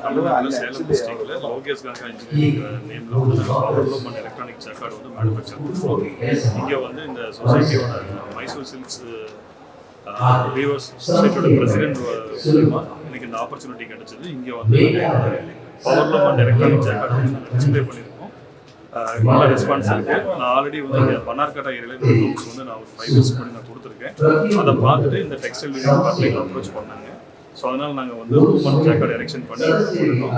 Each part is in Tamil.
தமிழ்நாட்டில் சேலம் டிஸ்ட்ரிக்டில் லோகேஷ் கங்கா இன்ஜினியரிங் நேமில் வந்து power loom and electronic jacquard வந்து மேனுஃபேக்சர் பண்ணுறோம். இங்கே வந்து இந்த சொசைட்டியோட மைசூர் சில்க்ஸ் வீவர்ஸ் சொசைட்டியோட பிரசிடென்ட் மூலமா எனக்கு இந்த ஆப்பர்ச்சுனிட்டி கிடைச்சது. இங்கே வந்து power loom and electronic jacquard வந்து நாங்கள் டிஸ்பிளே பண்ணியிருக்கோம். நல்ல ரெஸ்பான்ஸ் இருக்குது. நான் ஆல்ரெடி வந்து இங்கே பன்னார்கட்டா ஏரியாவில் இந்த ரூம்ஸ் வந்து நான் ஒரு 5 years முன்னாடி நான் கொடுத்துருக்கேன். அதை பார்த்துட்டு இந்த டெக்ஸ்டைல் யூனிட் பார்த்து அப்ரோச் பண்ணாங்க. ஸோ அதனால் நாங்கள் வந்து லூம் அண்ட் ஜக்கார்டு எரெக்ஷன் பண்ணி கொடுத்துருக்கோம்.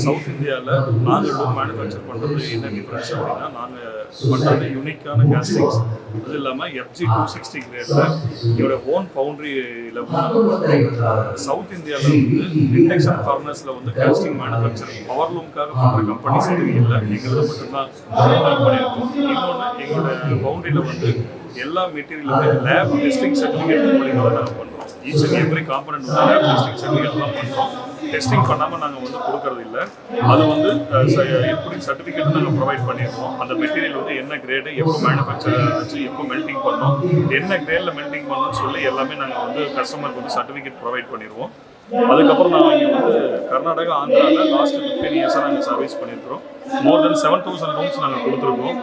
சவுத் இந்தியாவில் நாங்கள் லூம் மேனுஃபேக்சர் பண்ணுறது என்ன டிஃப்ரென்ஸ் அப்படின்னா, நாங்கள் பண்ணுறது யூனிக்கான கேஸ்டிங்ஸ், அது இல்லாமல் FG 260 கிரேடில் என்னோட ஓன் ஃபவுண்ட்ரியில் வந்து சவுத் இந்தியாவில் வந்து இண்டக்ஷன் ஃபார்னஸில் வந்து கேஸ்டிங் மேனுஃபேக்சர் பவர் லூமுக்காக பண்ணுற கம்பெனிஸ் எதுவும் இல்லை. எங்களது மட்டும்தான் பண்ணியிருக்கோம். இன்னொன்று எங்களோட ஃபவுண்ட்ரியில் வந்து எல்லா மெட்டீரியலுமே லேப் டெஸ்டிங் சர்டிஃபிகேட் மூலியமாக தான் நாங்கள் பண்ணுறோம். ஈச் அண்ட் எவ்ரி காம்பனண்ட் வந்து லேப் டெஸ்டிங் சர்டிஃபிகேட் தான் பண்ணுறோம். டெஸ்டிங் பண்ணாமல் நாங்கள் வந்து கொடுக்கறது இல்லை. அது வந்து எப்படி சர்டிஃபிகேட் நாங்கள் ப்ரொவைட் பண்ணியிருக்கோம். அந்த மெட்டீரியல் வந்து என்ன கிரேடு, எப்போ மேனுஃபேக்சர் ஆச்சு, எப்போ மெல்டிங் பண்ணோம், என்ன கிரேடில் மெல்டிங் பண்ணணும்னு சொல்லி எல்லாமே நாங்கள் வந்து கஸ்டமருக்கு வந்து சர்டிஃபிகேட் ப்ரொவைட் பண்ணிடுவோம். அதுக்கப்புறம் நாங்கள் இங்கே வந்து கர்நாடகா, ஆந்திராவில் லாஸ்ட் 15 years நாங்கள் சர்வீஸ் பண்ணியிருக்கிறோம். மோர் தென் 7000 ரூம்ஸ் நாங்கள் கொடுத்துருக்கோம்.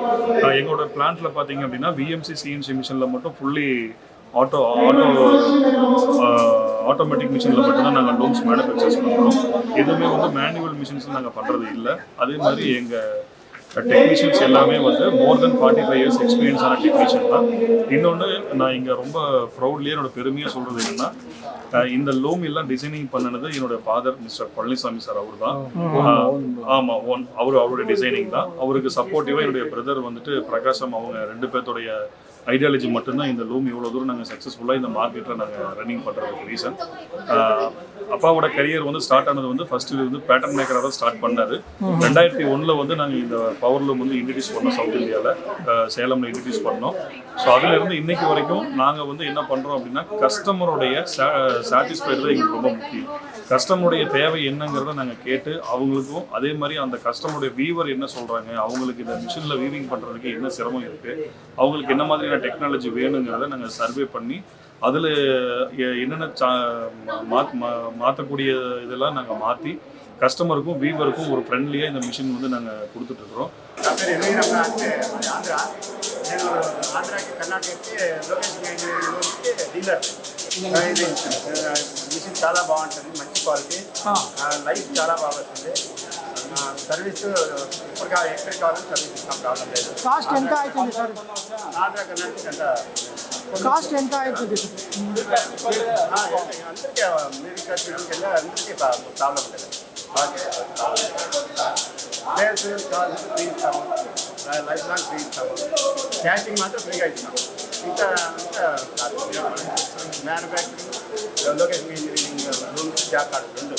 எங்களோட பிளான்ட்டில் பார்த்தீங்க அப்படின்னா VMC CNC மிஷினில் மட்டும் ஃபுல்லி ஆட்டோமேட்டிக் மிஷினில் மட்டும்தான் நாங்கள் லூம்ஸ் மேனுஃபேக்சர்ஸ் பண்ணுறோம். எதுவுமே வந்து மேனுவல் மிஷின்ஸ் நாங்கள் பண்ணுறது இல்லை. அதே மாதிரி எங்கள் டெக்னீஷியன்ஸ் எல்லாமே வந்து மோர் தென் 45 years எக்ஸ்பீரியன்ஸான டெக்னீஷியன் தான். இன்னொன்று நான் இங்கே ரொம்ப ப்ரௌட்லியே என்னோட பெருமையாக சொல்கிறது என்னென்னா, இந்த லூம் எல்லாம் டிசைனிங் பண்ணினது என்னோட ஃபாதர் மிஸ்டர் பழனிசாமி சார். அவர் தான். ஆமாம், அவருடைய டிசைனிங் தான். அவருக்கு சப்போர்ட்டிவாக என்னுடைய பிரதர் வந்துட்டு பிரகாஷம், அவங்க 2 பேர்த்தோடைய ஐடியாலஜி மட்டும்தான் இந்த லூம் இவ்வளோ தூரம் நாங்கள் சக்ஸஸ்ஃபுல்லாக இந்த மார்க்கெட்டில் நாங்கள் ரன்னிங் பண்ணுறதுக்கு ரீசன். அப்பாவோட கரியர் வந்து ஸ்டார்ட் ஆனது வந்து ஃபர்ஸ்ட்டு வந்து பேட்டர்ன் மேக்கராக தான் ஸ்டார்ட் பண்ணார். 2001 வந்து நாங்கள் இந்த பவர் லூம் வந்து இன்ட்ரடியூஸ் பண்ணோம். சவுத் இந்தியாவில் சேலமில் இன்ட்ரடியூஸ் பண்ணோம். ஸோ அதிலிருந்து இன்னைக்கு வரைக்கும் நாங்கள் வந்து என்ன பண்ணுறோம் அப்படின்னா, கஸ்டமருடைய சாட்டிஸ்ஃபைடு தான் எங்களுக்கு ரொம்ப முக்கியம். கஸ்டமருடைய தேவை என்னங்கிறத நாங்கள் கேட்டு அவங்களுக்கும், அதே மாதிரி அந்த கஸ்டமருடைய வீவர் என்ன சொல்கிறாங்க, அவங்களுக்கு இந்த மிஷினில் வீவிங் பண்ணுறதுக்கு என்ன சிரமம் இருக்குது, அவங்களுக்கு என்ன மாதிரியான டெக்னாலஜி வேணுங்கிறத நாங்கள் சர்வே பண்ணி அதில் என்னென்ன மாற்றக்கூடிய இதெல்லாம் நாங்கள் மாற்றி கஸ்டமருக்கும் வீவருக்கும் ஒரு ஃப்ரெண்ட்லியாக இந்த மிஷின் வந்து நாங்கள் கொடுத்துட்ருக்குறோம். ఆంధ్రాకి కర్ణాటకకి లొకేషన్ డీలర్. మిషన్ చాలా బాగుంటుంది, మంచి క్వాలిటీ, లైఫ్ చాలా బాగా వస్తుంది. సర్వీస్ ఇప్పుడు ఎక్కడ కావాలని సర్వీస్ ఇస్తాం, ప్రాబ్లం లేదు. కాస్ట్ ఎంత అవుతుంది సార్? ఆంధ్ర కర్ణాటక అంత కాస్ట్ ఎంత అవుతుంది? అందరికీ మీరు కట్టిన అందరికీ ప్రాబ్లం ఉంటుంది. సేల్స్ కాల్స్ ఫ్రీ ఇస్తాము, లైఫ్ లాంగ్ ఫ్రీ ఇస్తాము. క్యాషింగ్ మాత్రం ఫ్రీగా ఇస్తాము. ఇంకా manufacturing, location engineering, rooms, job card 2